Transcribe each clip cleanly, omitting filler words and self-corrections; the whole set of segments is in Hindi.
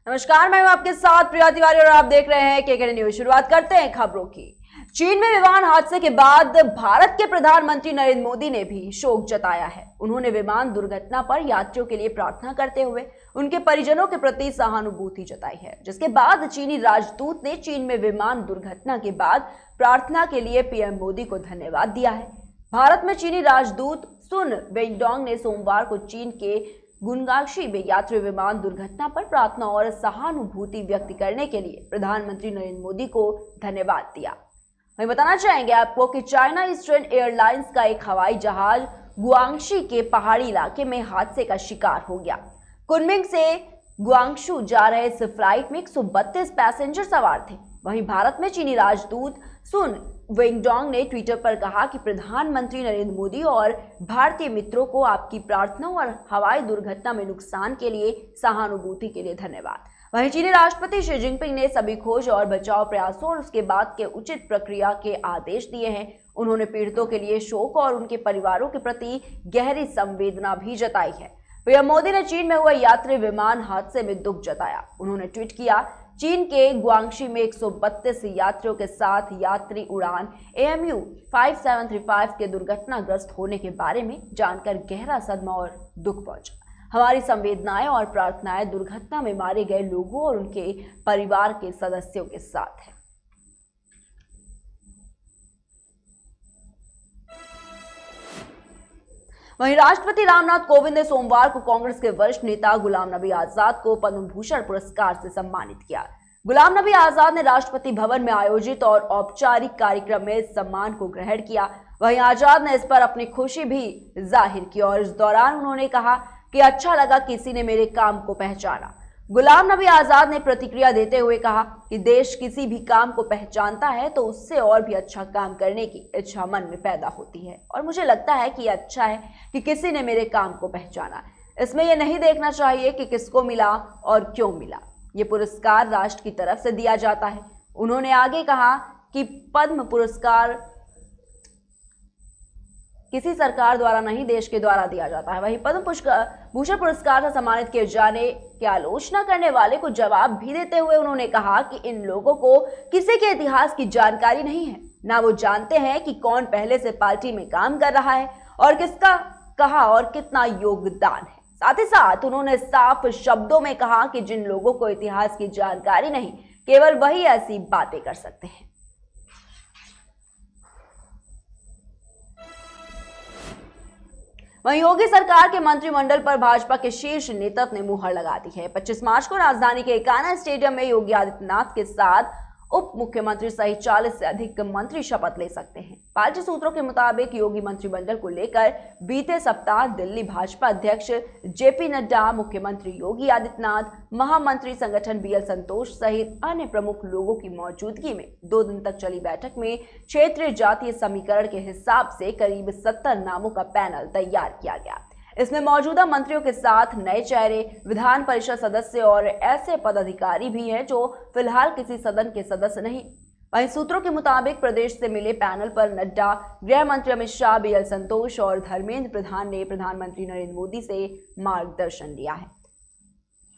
नमस्कार, मैं हूं आपके साथ प्रिया तिवारी और आप देख रहे हैं केके न्यूज। शुरुआत करते हैं खबरों की। चीन में विमान हादसे के बाद भारत के प्रधानमंत्री नरेंद्र मोदी ने भी शोक जताया है। उन्होंने विमान दुर्घटना पर यात्रियों के लिए प्रार्थना करते हुए उनके परिजनों के प्रति सहानुभूति जताई है, जिसके बाद चीनी राजदूत ने चीन में विमान दुर्घटना के बाद प्रार्थना के लिए पीएम मोदी को धन्यवाद दिया है। भारत में चीनी राजदूत सुन वेइडोंग ने सोमवार को चीन के गुनगांशी में यात्री विमान दुर्घटना पर प्रार्थना और सहानुभूति व्यक्त करने के लिए प्रधानमंत्री नरेंद्र मोदी को धन्यवाद दिया। वहीं बताना चाहेंगे आपको कि चाइना ईस्टर्न एयरलाइंस का एक हवाई जहाज गुआंगशी के पहाड़ी इलाके में हादसे का शिकार हो गया। कुनमिंग से गुआंगशू जा रहे इस फ्लाइट में 132 पैसेंजर सवार थे। वहीं भारत में चीनी राजदूत सुन वेइडोंग ने ट्विटर पर कहा कि प्रधानमंत्री नरेंद्र मोदी और भारतीय मित्रों को आपकी प्रार्थना और हवाई दुर्घटना में नुकसान के लिए सहानुभूति के लिए धन्यवाद। वहीं चीनी राष्ट्रपति शी जिनपिंग ने सभी खोज और बचाव प्रयासों और उसके बाद के उचित प्रक्रिया के आदेश दिए हैं। उन्होंने पीड़ितों के लिए शोक और उनके परिवारों के प्रति गहरी संवेदना भी जताई है। पीएम मोदी ने चीन में हुए यात्री विमान हादसे में दुख जताया। उन्होंने ट्वीट किया, चीन के गुआंगशी में 132 यात्रियों के साथ यात्री उड़ान AMU 5735 के दुर्घटनाग्रस्त होने के बारे में जानकर गहरा सदमा और दुख पहुंचा। हमारी संवेदनाएं और प्रार्थनाएं दुर्घटना में मारे गए लोगों और उनके परिवार के सदस्यों के साथ है। वहीं राष्ट्रपति रामनाथ कोविंद ने सोमवार को कांग्रेस के वरिष्ठ नेता गुलाम नबी आजाद को पद्म भूषण पुरस्कार से सम्मानित किया। गुलाम नबी आजाद ने राष्ट्रपति भवन में आयोजित और औपचारिक कार्यक्रम में इस सम्मान को ग्रहण किया। वहीं आजाद ने इस पर अपनी खुशी भी जाहिर की और इस दौरान उन्होंने कहा कि अच्छा लगा किसी ने मेरे काम को पहचाना। गुलाम नबी आजाद ने प्रतिक्रिया देते हुए कहा कि देश किसी भी काम को पहचानता है तो उससे और भी अच्छा काम करने की इच्छा मन में पैदा होती है और मुझे लगता है कि यह अच्छा है कि किसी ने मेरे काम को पहचाना। इसमें यह नहीं देखना चाहिए कि किसको मिला और क्यों मिला। ये पुरस्कार राष्ट्र की तरफ से दिया जाता है। उन्होंने आगे कहा कि पद्म पुरस्कार किसी सरकार द्वारा नहीं, देश के द्वारा दिया जाता है। वहीं पद्म भूषण पुरस्कार से सम्मानित किए जाने की आलोचना करने वाले को जवाब भी देते हुए उन्होंने कहा कि इन लोगों को किसी के इतिहास की जानकारी नहीं है, ना वो जानते हैं कि कौन पहले से पार्टी में काम कर रहा है और किसका कहा और कितना योगदान है। साथ ही साथ उन्होंने साफ शब्दों में कहा कि जिन लोगों को इतिहास की जानकारी नहीं, केवल वही ऐसी बातें कर सकते हैं। वहीं योगी सरकार के मंत्रिमंडल पर भाजपा के शीर्ष नेतृत्व ने मुहर लगा दी है। 25 मार्च को राजधानी के एकाना स्टेडियम में योगी आदित्यनाथ के साथ उप मुख्यमंत्री सहित 40 से अधिक मंत्री शपथ ले सकते हैं। पार्टी सूत्रों के मुताबिक योगी मंत्रिमंडल को लेकर बीते सप्ताह दिल्ली भाजपा अध्यक्ष जेपी नड्डा, मुख्यमंत्री योगी आदित्यनाथ, महामंत्री संगठन BL संतोष सहित अन्य प्रमुख लोगों की मौजूदगी में 2 दिन तक चली बैठक में क्षेत्रीय जातीय समीकरण के हिसाब से करीब 70 नामों का पैनल तैयार किया गया। इसमें मौजूदा मंत्रियों के साथ नए चेहरे, विधान परिषद सदस्य और ऐसे पदाधिकारी भी हैं जो फिलहाल किसी सदन के सदस्य नहीं। वहीं सूत्रों के मुताबिक प्रदेश से मिले पैनल पर नड्डा, गृह मंत्री अमित शाह, BL संतोष और धर्मेंद्र प्रधान ने प्रधानमंत्री नरेंद्र मोदी से मार्गदर्शन लिया है।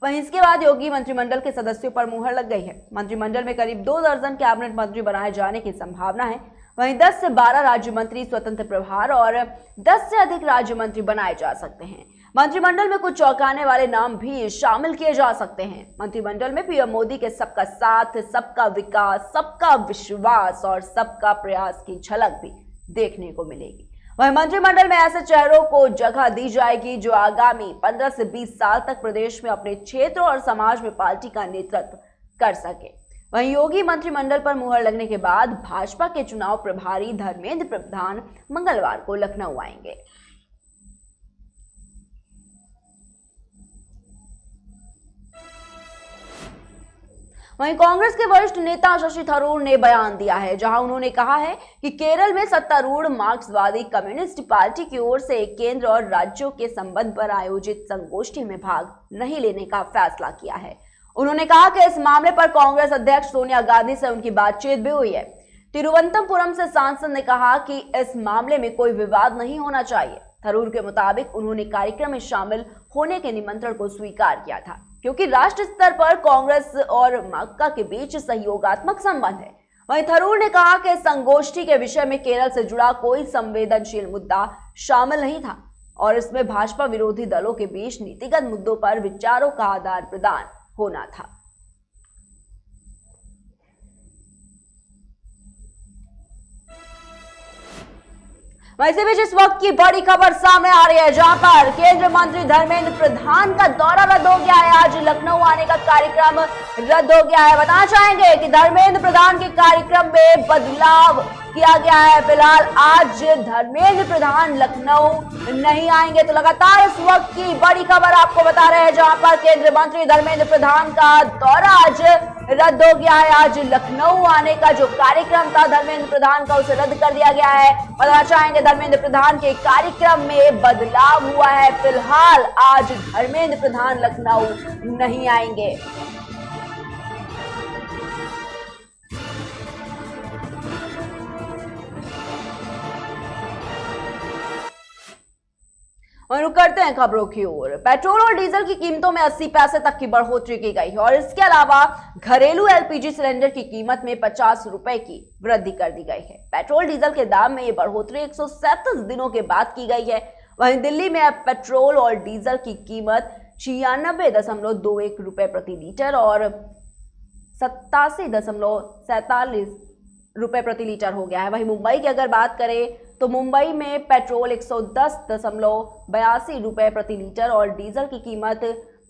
वहीं इसके बाद योगी मंत्रिमंडल के सदस्यों पर मुहर लग गई है। मंत्रिमंडल में करीब 2 दर्जन कैबिनेट मंत्री बनाए जाने की संभावना है। वहीं 10 से 12 राज्य मंत्री स्वतंत्र प्रभार और 10 से अधिक राज्य मंत्री बनाए जा सकते हैं। मंत्रिमंडल में कुछ चौंकाने वाले नाम भी शामिल किए जा सकते हैं। मंत्रिमंडल में पीएम मोदी के सबका साथ, सबका विकास, सबका विश्वास और सबका प्रयास की झलक भी देखने को मिलेगी। वहीं मंत्रिमंडल में ऐसे चेहरों को जगह दी जाएगी जो आगामी 15 से 20 साल तक प्रदेश में अपने क्षेत्र और समाज में पार्टी का नेतृत्व कर सके। वहीं योगी मंत्रिमंडल पर मुहर लगने के बाद भाजपा के चुनाव प्रभारी धर्मेंद्र प्रधान मंगलवार को लखनऊ आएंगे। वहीं कांग्रेस के वरिष्ठ नेता शशि थरूर ने बयान दिया है, जहां उन्होंने कहा है कि केरल में सत्तारूढ़ मार्क्सवादी कम्युनिस्ट पार्टी की ओर से केंद्र और राज्यों के संबंध पर आयोजित संगोष्ठी में भाग नहीं लेने का फैसला किया है। उन्होंने कहा कि इस मामले पर कांग्रेस अध्यक्ष सोनिया गांधी से उनकी बातचीत भी हुई है। तिरुवनंतपुरम से सांसद ने कहा कि इस मामले में कोई विवाद नहीं होना चाहिए। थरूर के मुताबिक उन्होंने कार्यक्रम में शामिल होने के निमंत्रण को स्वीकार किया था। क्योंकि राष्ट्र स्तर पर कांग्रेस और माकपा के बीच सहयोगात्मक संबंध है। वहीं थरूर ने कहा कि संगोष्ठी के विषय में केरल से जुड़ा कोई संवेदनशील मुद्दा शामिल नहीं था और इसमें भाजपा विरोधी दलों के बीच नीतिगत मुद्दों पर विचारों का आदान प्रदान होना था। वैसे भी जिस वक्त की बड़ी खबर सामने आ रही है, जहां पर केंद्रीय मंत्री धर्मेंद्र प्रधान का दौरा रद्द हो गया है। आज लखनऊ आने का कार्यक्रम रद्द हो गया है। बताना चाहेंगे कि धर्मेंद्र प्रधान के कार्यक्रम में बदलाव किया गया है। फिलहाल आज धर्मेंद्र प्रधान लखनऊ नहीं आएंगे। तो लगातार इस वक्त की बड़ी खबर आपको बता रहे हैं, जहां पर केंद्रीय मंत्री धर्मेंद्र प्रधान का दौरा आज रद्द हो गया है। आज लखनऊ आने का जो कार्यक्रम था धर्मेंद्र प्रधान का, उसे रद्द कर दिया गया है। बताना चाहेंगे धर्मेंद्र प्रधान के कार्यक्रम में बदलाव हुआ है। फिलहाल आज धर्मेंद्र प्रधान लखनऊ नहीं आएंगे। और रुक करते हैं खबरों की ओर। पेट्रोल और डीजल की कीमतों में 80 पैसे तक की बढ़ोतरी की गई है और इसके अलावा घरेलू एलपीजी सिलेंडर की कीमत में 50 रुपए की वृद्धि कर दी गई है। पेट्रोल डीजल के दाम में यह बढ़ोतरी 137 दिनों के बाद की गई है। वहीं दिल्ली में अब पेट्रोल और डीजल की कीमत 96.21 रुपए प्रति लीटर और 87.47 रुपए प्रति लीटर हो गया है। वहीं मुंबई की अगर बात करें तो मुंबई में पेट्रोल 110.82 रुपए प्रति लीटर और डीजल की कीमत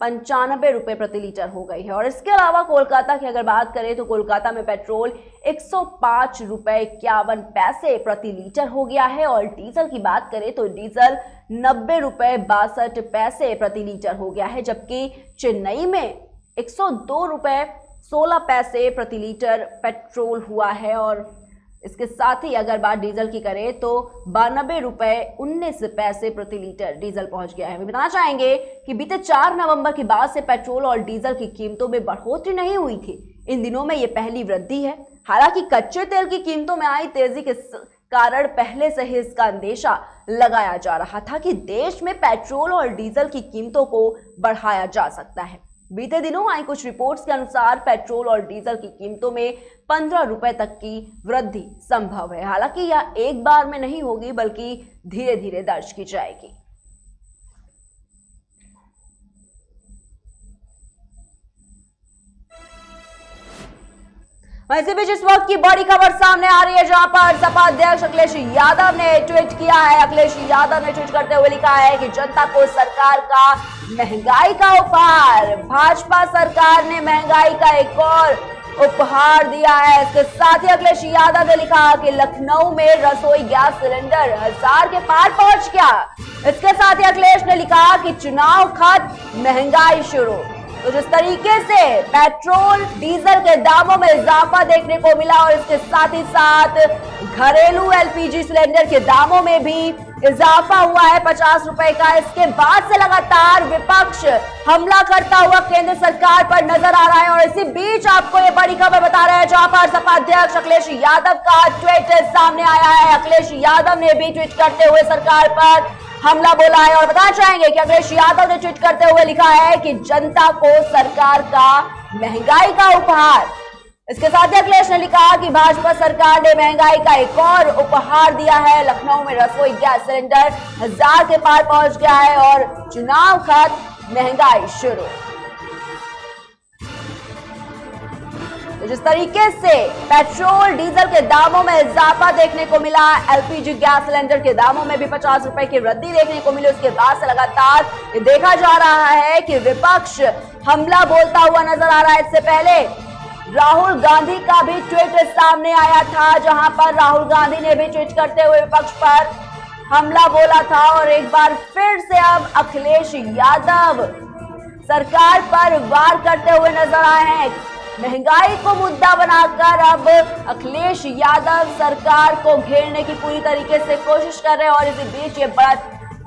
95 रुपए प्रति लीटर हो गई है। और इसके अलावा कोलकाता की अगर बात करें तो कोलकाता में पेट्रोल 105 रुपए 51 पैसे प्रति लीटर हो गया है और डीजल की बात करें तो डीजल 90 रुपए 62 पैसे प्रति लीटर हो गया है, जबकि चेन्नई में 102 रुपए 16 पैसे प्रति लीटर पेट्रोल हुआ है। और इसके साथ ही अगर बात डीजल की करें तो 92 रुपए 19 पैसे प्रति लीटर डीजल पहुंच गया है। हम बताना चाहेंगे कि बीते 4 नवंबर के बाद से पेट्रोल और डीजल की कीमतों में बढ़ोतरी नहीं हुई थी। इन दिनों में यह पहली वृद्धि है। हालांकि कच्चे तेल की कीमतों में आई तेजी के कारण पहले से ही इसका अंदेशा लगाया जा रहा था कि देश में पेट्रोल और डीजल की कीमतों को बढ़ाया जा सकता है। बीते दिनों आई कुछ रिपोर्ट्स के अनुसार पेट्रोल और डीजल की कीमतों में 15 रुपए तक की वृद्धि संभव है। हालांकि यह एक बार में नहीं होगी बल्कि धीरे धीरे दर्ज की जाएगी। वैसे भी जिस वक्त की बड़ी खबर सामने आ रही है, जहां पर सपा अध्यक्ष अखिलेश यादव ने ट्वीट किया है। अखिलेश यादव ने ट्वीट करते हुए लिखा है कि जनता को सरकार का महंगाई का उपहार। भाजपा सरकार ने महंगाई का एक और उपहार दिया है। इसके साथ ही अखिलेश यादव ने लिखा कि लखनऊ में रसोई गैस सिलेंडर 1000 के पार पहुंच गया। इसके साथ ही अखिलेश ने लिखा कि चुनाव खत्म, महंगाई शुरू। तो जिस तरीके से पेट्रोल डीजल के दामों में इजाफा देखने को मिला और इसके साथ ही साथ घरेलू एलपीजी सिलेंडर के दामों में भी इजाफा हुआ है 50 रुपए का, इसके बाद से लगातार विपक्ष हमला करता हुआ केंद्र सरकार पर नजर आ रहा है। और इसी बीच आपको ये बड़ी खबर बता रहे हैं, जहां पर सपा अध्यक्ष अखिलेश यादव का ट्वीट सामने आया है। अखिलेश यादव ने भी ट्वीट करते हुए सरकार पर हमला बोला है और बताना चाहेंगे कि अखिलेश यादव ने ट्वीट करते हुए लिखा है कि जनता को सरकार का महंगाई का उपहार। इसके साथ ही अखिलेश ने लिखा कि भाजपा सरकार ने महंगाई का एक और उपहार दिया है। लखनऊ में रसोई गैस सिलेंडर 1000 के पार पहुंच गया है और चुनाव खत्म, महंगाई शुरू। तो जिस तरीके से पेट्रोल डीजल के दामों में इजाफा देखने को मिला, एलपीजी गैस सिलेंडर के दामों में भी 50 रुपए की वृद्धि देखने को मिली, उसके बाद से लगातार ये देखा जा रहा है कि विपक्ष हमला बोलता हुआ नजर आ रहा है। इससे पहले राहुल गांधी का भी ट्वीट सामने आया था, जहां पर राहुल गांधी ने भी ट्वीट करते हुए विपक्ष पर हमला बोला था। और एक बार फिर से अब अखिलेश यादव सरकार पर वार करते हुए नजर आए हैं। महंगाई को मुद्दा बनाकर अब अखिलेश यादव सरकार को घेरने की पूरी तरीके से कोशिश कर रहे हैं। और इसी बीच ये बड़ा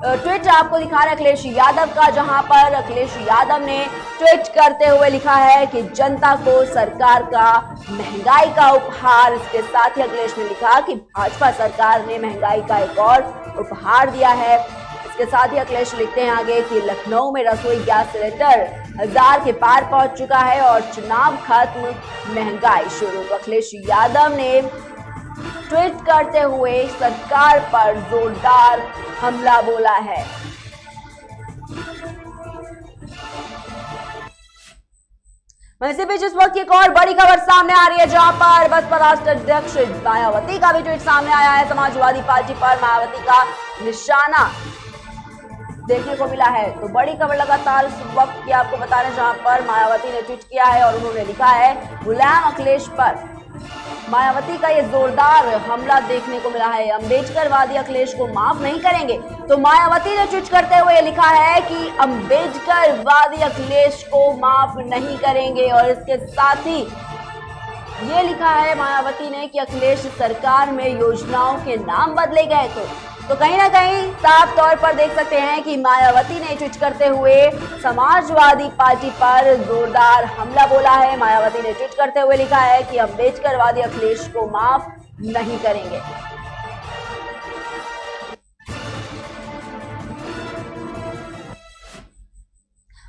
ट्वीट आपको दिखा रहे हैं अखिलेश यादव का, जहां पर अखिलेश यादव ने ट्वीट करते हुए लिखा है कि जनता को सरकार का महंगाई का उपहार। इसके साथ ही अखिलेश ने लिखा कि भाजपा सरकार ने महंगाई का एक और उपहार दिया है। इसके साथ ही अखिलेश लिखते हैं आगे कि लखनऊ में रसोई गैस सिलेंडर 1000 के पार पहुंच चुका है और चुनाव खत्म, महंगाई शुरू। तो अखिलेश यादव ने ट्वीट करते हुए सरकार पर जोरदार हमला बोला है। इसी बीच इस वक्त एक और बड़ी खबर सामने आ रही है, जहां पर बसपा राष्ट्र अध्यक्ष मायावती का भी ट्वीट सामने आया है। समाजवादी पार्टी पर मायावती का निशाना देखने को मिला है। तो बड़ी खबर लगातार इस वक्त की आपको बता रहे हैं, जहां पर मायावती ने ट्वीट किया है और उन्होंने लिखा है, गुलाम अखिलेश पर मायावती का ये जोरदार हमला देखने को मिला है। अम्बेडकरवादी अखिलेश को माफ नहीं करेंगे। तो मायावती ने ट्वीट करते हुए लिखा है कि अम्बेडकरवादी अखिलेश को माफ नहीं करेंगे। और इसके साथ ही ये लिखा है मायावती ने कि अखिलेश सरकार में योजनाओं के नाम बदले गए। तो कहीं ना कहीं साफ तौर पर देख सकते हैं कि मायावती ने ट्वीट करते हुए समाजवादी पार्टी पर जोरदार हमला बोला है। मायावती ने ट्वीट करते हुए लिखा है कि अम्बेडकरवादी अखिलेश को माफ नहीं करेंगे।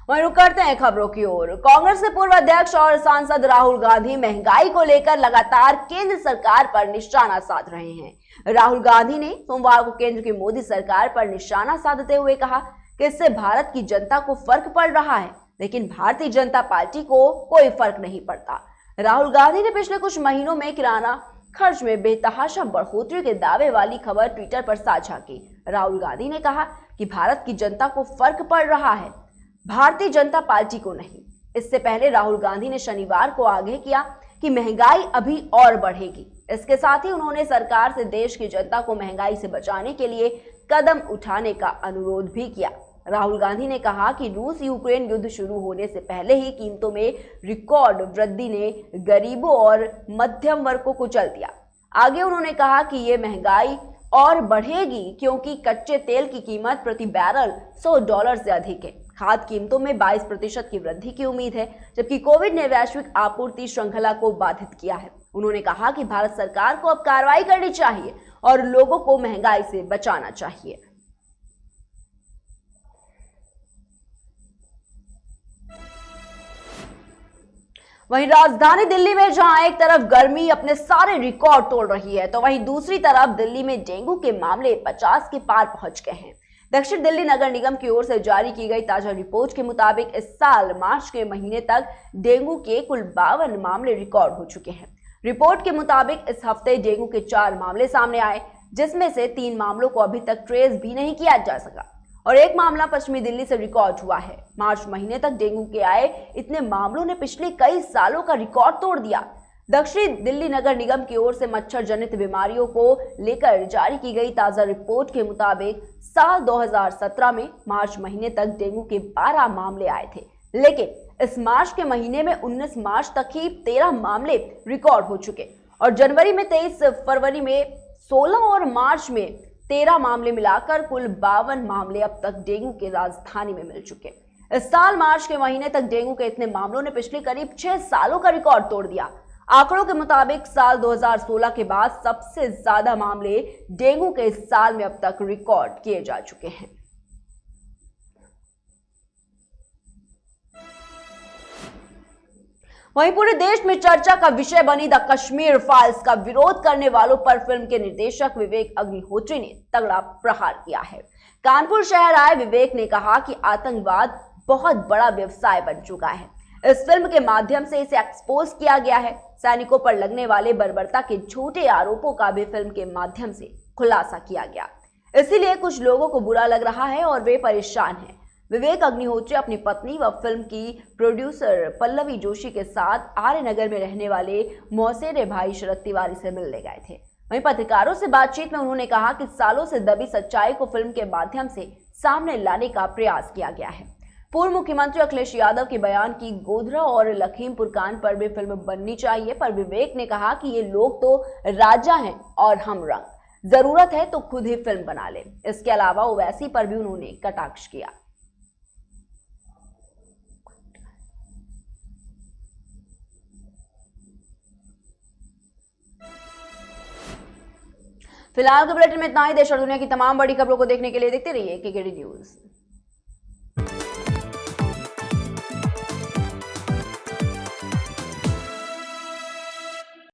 वहीं रुक करते हैं खबरों की ओर। कांग्रेस के पूर्व अध्यक्ष और सांसद राहुल गांधी महंगाई को लेकर लगातार केंद्र सरकार पर निशाना साध रहे हैं। राहुल गांधी ने सोमवार को केंद्र की मोदी सरकार पर निशाना साधते हुए कहा कि इससे भारत की जनता को फर्क पड़ रहा है, लेकिन भारतीय जनता पार्टी को कोई फर्क नहीं पड़ता। राहुल गांधी ने पिछले कुछ महीनों में किराना खर्च में बेतहाशा बढ़ोतरी के दावे वाली खबर ट्विटर पर साझा की। राहुल गांधी ने कहा कि भारत की जनता को फर्क पड़ रहा है, भारतीय जनता पार्टी को नहीं। इससे पहले राहुल गांधी ने शनिवार को आगाह किया कि महंगाई अभी और बढ़ेगी। इसके साथ ही उन्होंने सरकार से देश की जनता को महंगाई से बचाने के लिए कदम उठाने का अनुरोध भी किया। राहुल गांधी ने कहा कि रूस यूक्रेन युद्ध शुरू होने से पहले ही कीमतों में रिकॉर्ड वृद्धि ने गरीबों और मध्यम वर्ग को कुचल दिया। आगे उन्होंने कहा कि ये महंगाई और बढ़ेगी क्योंकि कच्चे तेल की कीमत प्रति बैरल $100 से अधिक है। खाद्य कीमतों में 22% की वृद्धि की उम्मीद है, जबकि कोविड ने वैश्विक आपूर्ति श्रृंखला को बाधित किया है। उन्होंने कहा कि भारत सरकार को अब कार्रवाई करनी चाहिए और लोगों को महंगाई से बचाना चाहिए। वहीं राजधानी दिल्ली में जहां एक तरफ गर्मी अपने सारे रिकॉर्ड तोड़ रही है, तो वहीं दूसरी तरफ दिल्ली में डेंगू के मामले 50 के पार पहुंच गए हैं। दक्षिण दिल्ली नगर निगम की ओर से जारी की गई ताजा रिपोर्ट के मुताबिक इस साल मार्च के महीने तक डेंगू के कुल 52 मामले रिकॉर्ड हो चुके हैं। रिपोर्ट के मुताबिक इस हफ्ते डेंगू के 4 मामले सामने आए, जिसमें से 3 मामलों को अभी तक ट्रेस भी नहीं किया जा सका और एक मामला पश्चिमी दिल्ली से रिकॉर्ड हुआ है। मार्च महीने तक डेंगू के आए इतने मामलों ने पिछले कई सालों का रिकॉर्ड तोड़ दिया। दक्षिण दिल्ली नगर निगम की ओर से मच्छर जनित बीमारियों को लेकर जारी की गई ताजा रिपोर्ट के मुताबिक साल 2017 में मार्च महीने तक डेंगू के 12 मामले आए थे, लेकिन इस मार्च के महीने में 19 मार्च तक ही 13 मामले रिकॉर्ड हो चुके और जनवरी में 23, फरवरी में 16 और मार्च में 13 मामले मिलाकर कुल 52 मामले अब तक डेंगू के राजधानी में मिल चुके। इस साल मार्च के महीने तक डेंगू के इतने मामलों ने पिछले करीब 6 सालों का रिकॉर्ड तोड़ दिया। आंकड़ों के मुताबिक साल 2016 के बाद सबसे ज्यादा मामले डेंगू के इस साल में अब तक रिकॉर्ड किए जा चुके हैं। वहीं पूरे देश में चर्चा का विषय बनी द कश्मीर फाइल्स का विरोध करने वालों पर फिल्म के निर्देशक विवेक अग्निहोत्री ने तगड़ा प्रहार किया है। कानपुर शहर आए विवेक ने कहा कि आतंकवाद बहुत बड़ा व्यवसाय बन चुका है। इस फिल्म के माध्यम से इसे एक्सपोज किया गया है। सैनिकों पर लगने वाले बर्बरता के झूठे आरोपों का भी फिल्म के माध्यम से खुलासा किया गया। इसीलिए कुछ लोगों को बुरा लग रहा है और वे परेशान हैं। विवेक अग्निहोत्री अपनी पत्नी व फिल्म की प्रोड्यूसर पल्लवी जोशी के साथ आर्य नगर में रहने वाले मौसेरे भाई शरद तिवारी से मिलने गए थे। वहीं पत्रकारों से बातचीत में उन्होंने कहा कि सालों से दबी सच्चाई को फिल्म के माध्यम से सामने लाने का प्रयास किया गया है। पूर्व मुख्यमंत्री अखिलेश यादव के बयान की गोधरा और लखीमपुर कांड पर भी फिल्म बननी चाहिए, पर विवेक ने कहा कि ये लोग तो राजा हैं और हम रंग, जरूरत है तो खुद ही फिल्म बना ले। इसके अलावा ओवैसी पर भी उन्होंने कटाक्ष किया। फिलहाल के बुलेटिन में इतना ही। देश और दुनिया की तमाम बड़ी खबरों को देखने के लिए देखते रहिए केकेडी न्यूज।